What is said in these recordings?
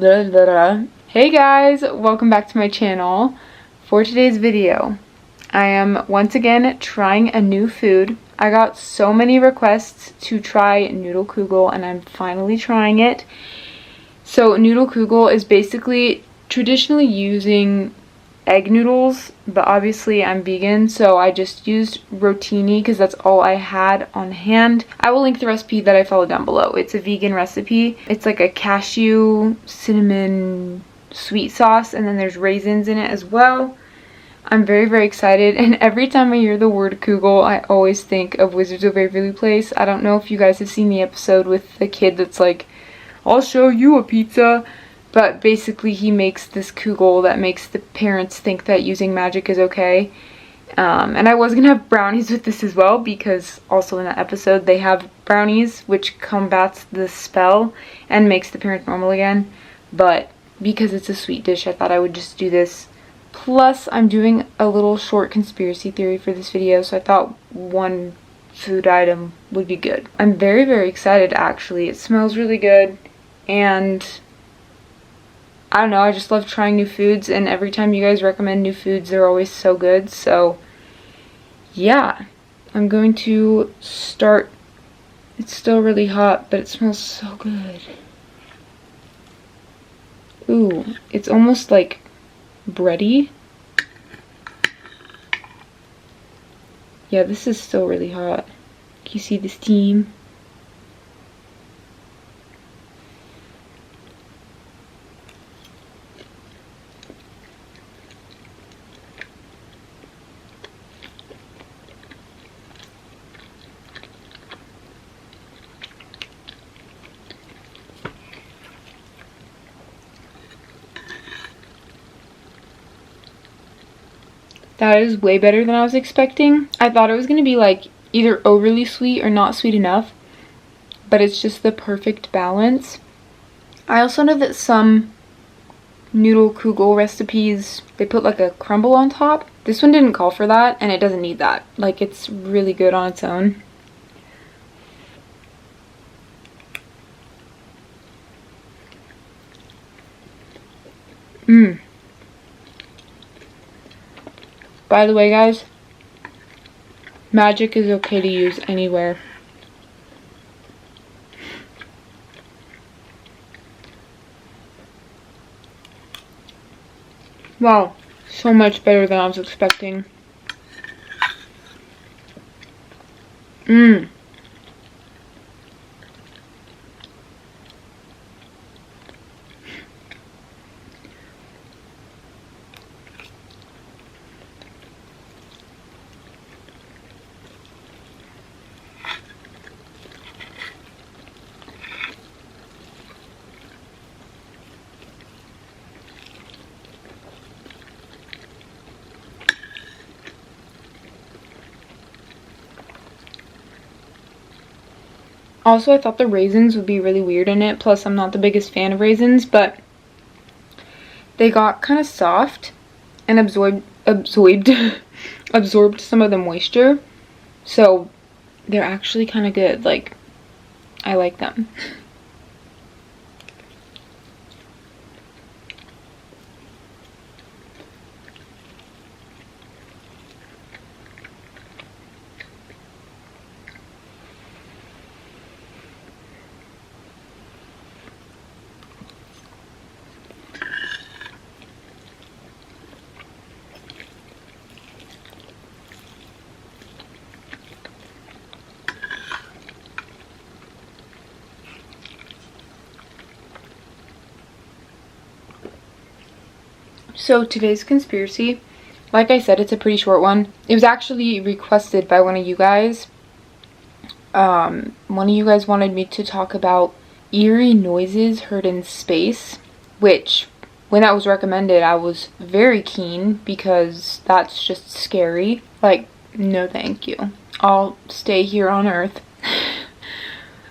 Hey guys, welcome back to my channel. For today's video, I am once again trying a new food. I got so many requests to try noodle kugel and I'm finally trying it. So noodle kugel is basically traditionally using egg noodles, but obviously I'm vegan, so I just used rotini because that's all I had on hand. I will link the recipe that I followed down below. It's a vegan recipe. It's like a cashew cinnamon sweet sauce, and then there's raisins in it as well. I'm very, very excited, and every time I hear the word kugel, I always think of Wizards of Waverly Place. I don't know if you guys have seen the episode with the kid that's like, I'll show you a pizza. But basically he makes this kugel that makes the parents think that using magic is okay. And I was going to have brownies with this as well, because also in that episode they have brownies, which combats the spell and makes the parents normal again. But because it's a sweet dish, I thought I would just do this. Plus I'm doing a little short conspiracy theory for this video, so I thought one food item would be good. I'm very, very excited actually. It smells really good, and I don't know, I just love trying new foods, and every time you guys recommend new foods, they're always so good. So yeah, I'm going to start. It's still really hot, but it smells so good. Ooh, it's almost like bready. Yeah, this is still really hot. Can you see the steam? That is way better than I was expecting. I thought it was going to be like either overly sweet or not sweet enough, but it's just the perfect balance. I also know that some noodle kugel recipes, they put like a crumble on top. This one didn't call for that, and it doesn't need that. Like, it's really good on its own. By the way, guys, magic is okay to use anywhere. Wow, so much better than I was expecting. Also, I thought the raisins would be really weird in it. Plus, I'm not the biggest fan of raisins, but they got kind of soft and absorbed some of the moisture. So they're actually kind of good. Like, I like them. So today's conspiracy, like I said, it's a pretty short one. It was actually requested by one of you guys. One of you guys wanted me to talk about eerie noises heard in space, which, when that was recommended, I was very keen because that's just scary. Like, no thank you. I'll stay here on Earth.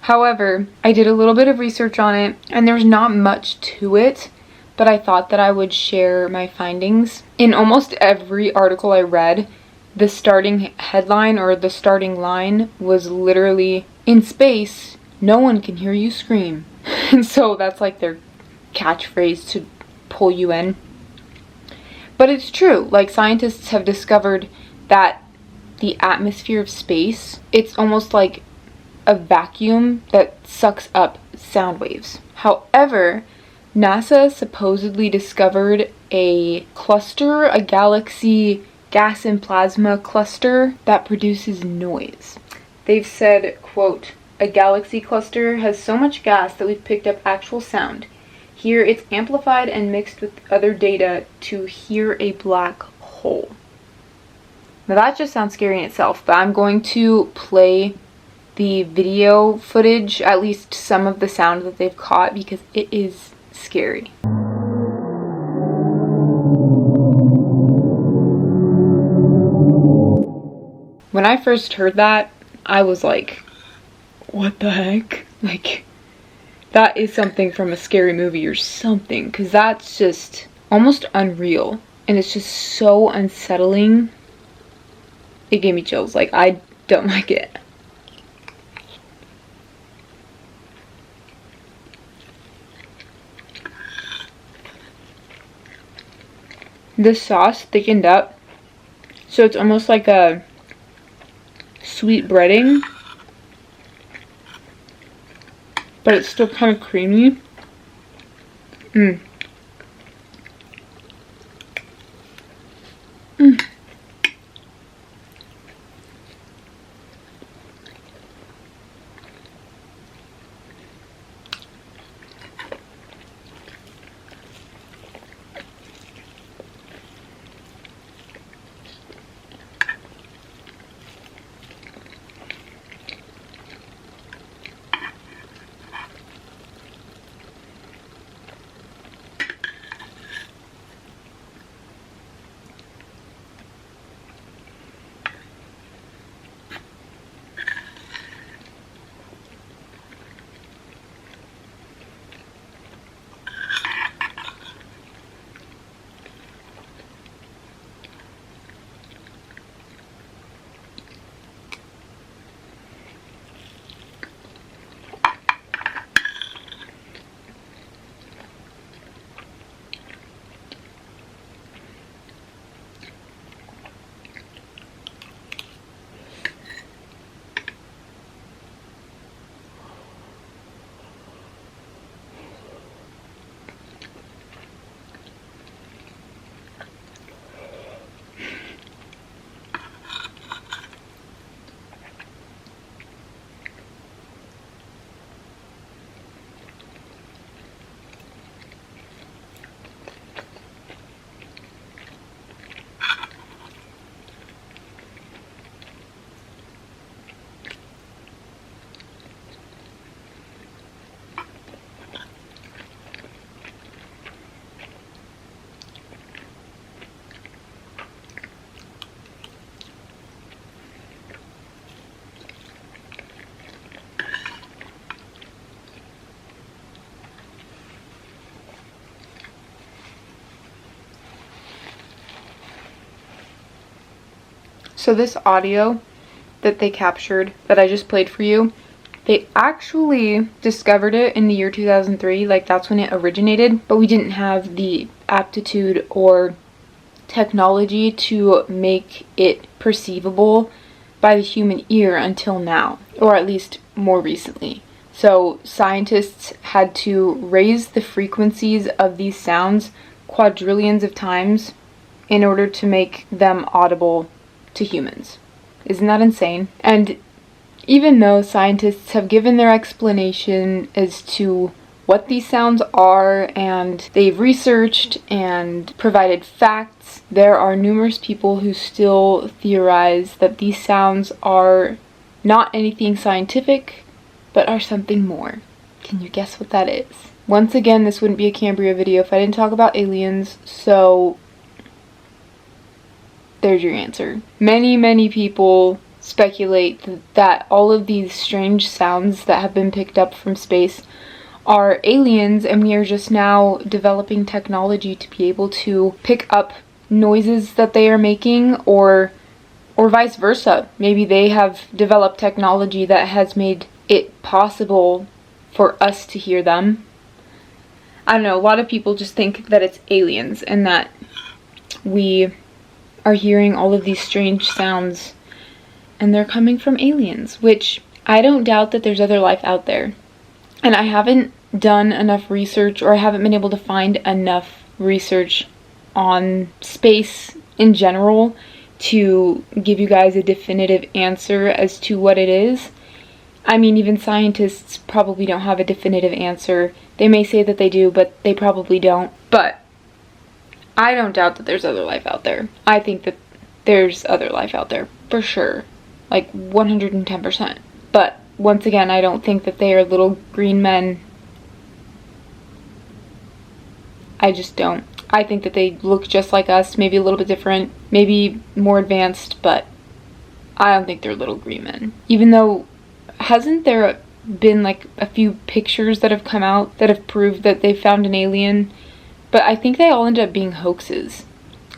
However, I did a little bit of research on it, and there's not much to it. But I thought that I would share my findings. In almost every article I read, the starting headline or the starting line was literally, "In space, no one can hear you scream." And so that's like their catchphrase to pull you in. But it's true. Like, scientists have discovered that the atmosphere of space, it's almost like a vacuum that sucks up sound waves. However, NASA supposedly discovered a cluster, a galaxy gas and plasma cluster that produces noise. They've said, quote, "A galaxy cluster has so much gas that we've picked up actual sound. Here it's amplified and mixed with other data to hear a black hole." Now that just sounds scary in itself, but I'm going to play the video footage, at least some of the sound that they've caught, because it is scary. When I first heard that, I was like, what the heck? Like, that is something from a scary movie or something, because that's just almost unreal, and it's just so unsettling. It gave me chills. Like, I don't like it. The sauce thickened up, so it's almost like a sweet breading, but it's still kind of creamy. Mm. So this audio that they captured that I just played for you, they actually discovered it in the year 2003, like that's when it originated, but we didn't have the aptitude or technology to make it perceivable by the human ear until now, or at least more recently. So scientists had to raise the frequencies of these sounds quadrillions of times in order to make them audible to humans. Isn't that insane? And even though scientists have given their explanation as to what these sounds are, and they've researched and provided facts, there are numerous people who still theorize that these sounds are not anything scientific, but are something more. Can you guess what that is? Once again, this wouldn't be a Cambria video if I didn't talk about aliens, so there's your answer. Many people speculate that all of these strange sounds that have been picked up from space are aliens, and we are just now developing technology to be able to pick up noises that they are making, or vice versa. Maybe they have developed technology that has made it possible for us to hear them. I don't know, a lot of people just think that it's aliens and that we are hearing all of these strange sounds and they're coming from aliens, which I don't doubt that there's other life out there. And I haven't done enough research, or I haven't been able to find enough research on space in general to give you guys a definitive answer as to what it is. I mean, even scientists probably don't have a definitive answer. They may say that they do, but they probably don't. But I don't doubt that there's other life out there. I think that there's other life out there, for sure. Like, 110%. But, once again, I don't think that they are little green men. I just don't. I think that they look just like us, maybe a little bit different, maybe more advanced, but I don't think they're little green men. Even though, hasn't there been like a few pictures that have come out that have proved that they found an alien? But I think they all end up being hoaxes.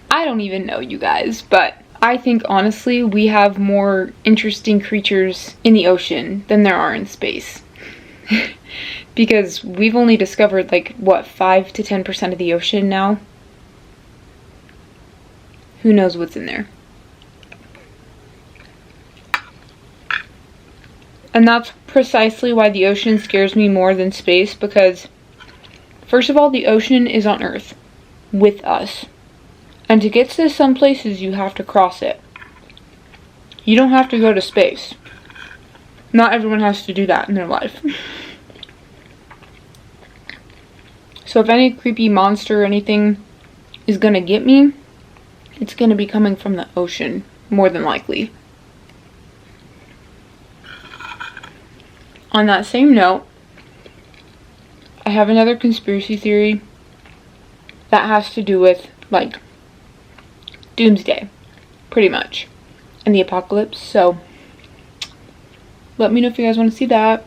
I don't even know, you guys, but I think honestly we have more interesting creatures in the ocean than there are in space. Because we've only discovered like, what, 5 to 10% of the ocean now? Who knows what's in there? And that's precisely why the ocean scares me more than space, because first of all, the ocean is on Earth with us. And to get to some places, you have to cross it. You don't have to go to space. Not everyone has to do that in their life. So if any creepy monster or anything is gonna get me, it's gonna be coming from the ocean, more than likely. On that same note, I have another conspiracy theory that has to do with, like, doomsday, pretty much, and the apocalypse. So let me know if you guys want to see that.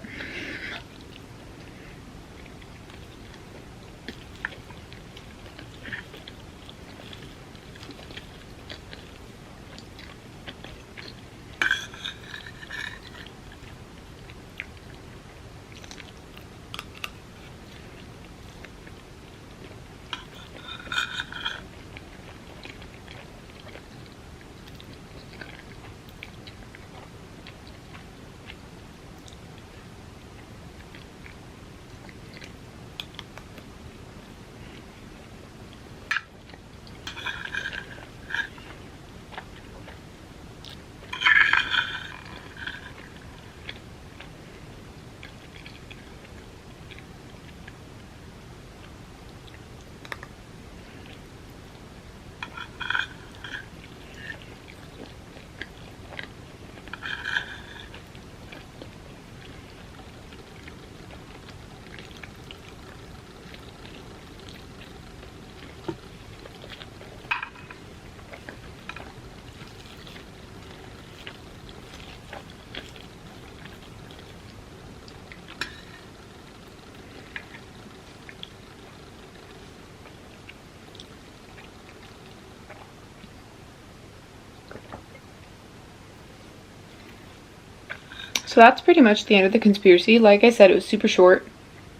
So that's pretty much the end of the conspiracy. Like I said, it was super short,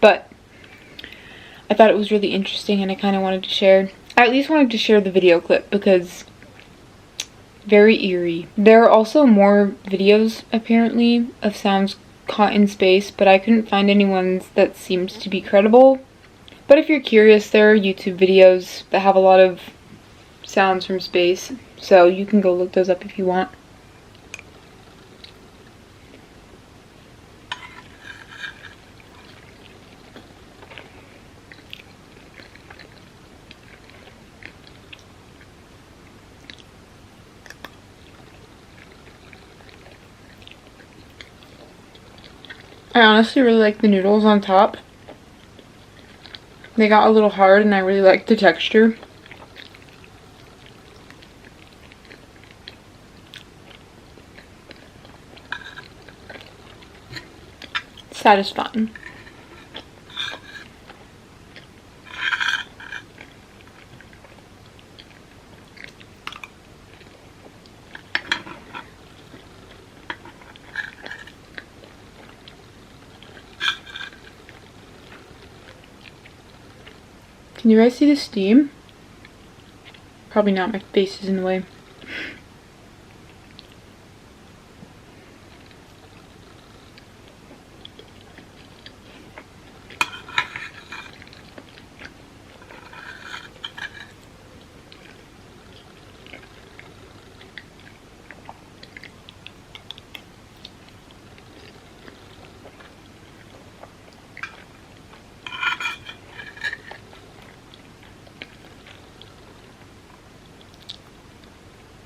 but I thought it was really interesting and I kind of wanted to share. I at least wanted to share the video clip because very eerie. There are also more videos apparently of sounds caught in space, but I couldn't find any ones that seemed to be credible. But if you're curious, there are YouTube videos that have a lot of sounds from space, so you can go look those up if you want. I honestly really like the noodles on top. They got a little hard and I really like the texture. Satisfying. Can you guys see the steam? Probably not, my face is in the way.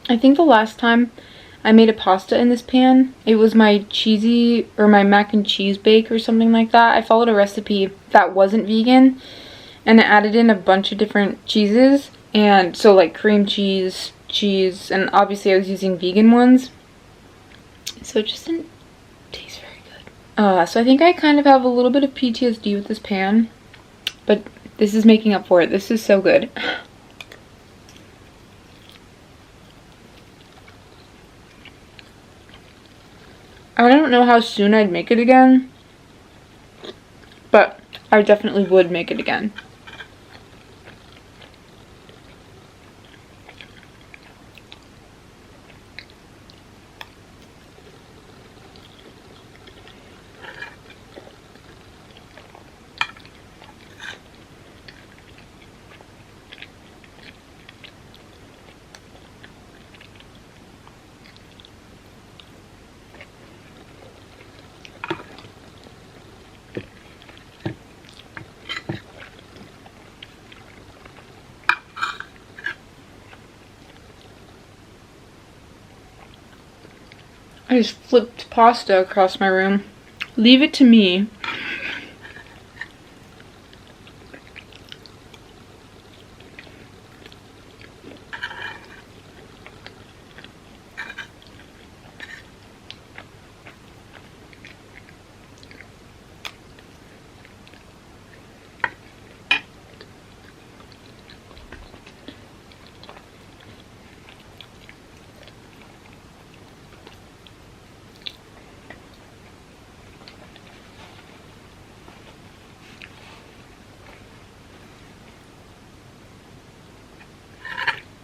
I think the last time I made a pasta in this pan, it was my cheesy or my mac and cheese bake or something like that. I followed a recipe that wasn't vegan and I added in a bunch of different cheeses, and so like cream cheese, and obviously I was using vegan ones, so it just didn't taste very good. So I think I kind of have a little bit of PTSD with this pan, but this is making up for it. This is so good. I don't know how soon I'd make it again, but I definitely would make it again. I just flipped pasta across my room. Leave it to me.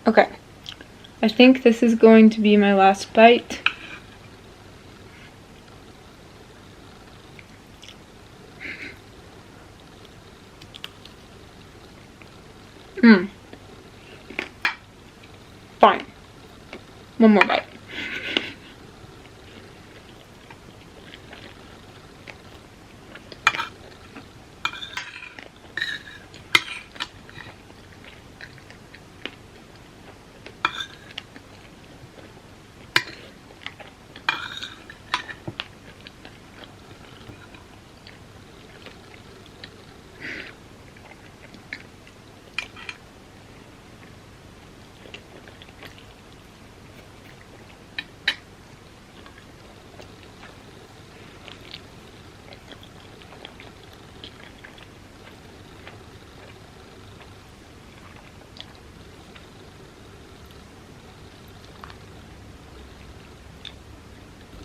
Okay, I think this is going to be my last bite. Fine. One more bite.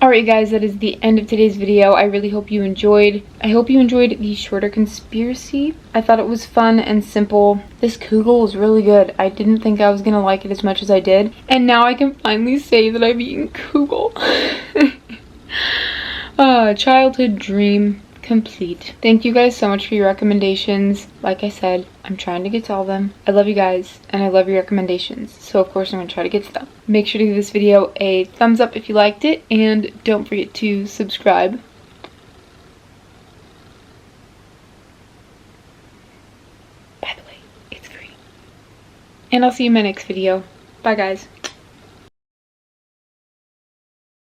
Alright guys, that is the end of today's video. I really hope you enjoyed. I hope you enjoyed the shorter conspiracy. I thought it was fun and simple. This kugel was really good. I didn't think I was gonna like it as much as I did. And now I can finally say that I've eaten kugel. Childhood dream complete. Thank you guys so much for your recommendations. Like I said, I'm trying to get to all of them. I love you guys and I love your recommendations, so of course I'm going to try to get to them. Make sure to give this video a thumbs up if you liked it, and don't forget to subscribe. By the way, it's free. And I'll see you in my next video. Bye guys.